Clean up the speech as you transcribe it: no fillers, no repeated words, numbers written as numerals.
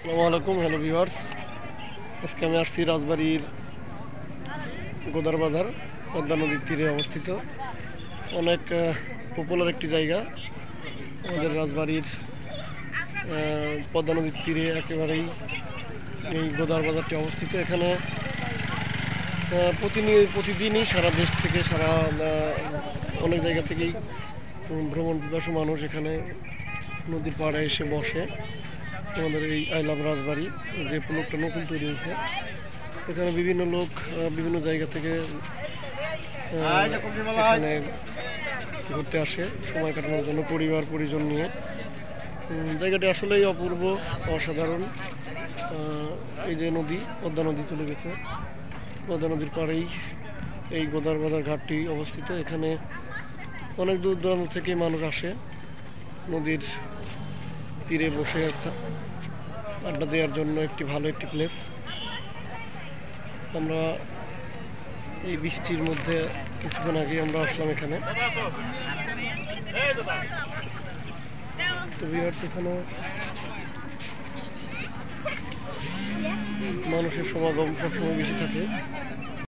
আসসালামু আলাইকুম, hello viewers. আজকে আমি আসছি রাজবাড়ির গোদার বাজার, পদ্মা নদীর তীরে অবস্থিত। অনেক পপুলার একটি জায়গা আমাদের রাজবাড়ির পদ্মা নদীর তীরে একেবারেই এই গোদার বাজারটি অবস্থিত। এখানে প্রতিদিনই সারা দেশ থেকে অনেক জায়গা থেকেই ভ্রমণ পিপাসু মানুষ এখানে নদীর পাড়ে এসে বসে। আমাদের এই আই লাভ রাজবাড়ি যে প্লটটা নতুন তৈরি হয়েছে, এখানে বিভিন্ন লোক বিভিন্ন জায়গা থেকে এখানে ঘুরতে আসে সময় কাটানোর জন্য, পরিবার পরিজন নিয়ে। জায়গাটি আসলেই অপূর্ব, অসাধারণ। এই যে নদী, পদ্মা নদী চলে গেছে, পদ্মা নদীর পাড়েই এই গোদার বাজার ঘাটটি অবস্থিত। এখানে অনেক দূর দূরান্ত থেকে মানুষ আসে নদীর তীরে বসে আড্ডা দেওয়ার জন্য। ভালো একটি প্লেস। আমরা এই বৃষ্টির মধ্যে কিছুক্ষণ আগে আমরা আসলাম এখানে। তো ভিউয়ার্স, এখানে মানুষের সমাগম সবসময় বেশি থাকে।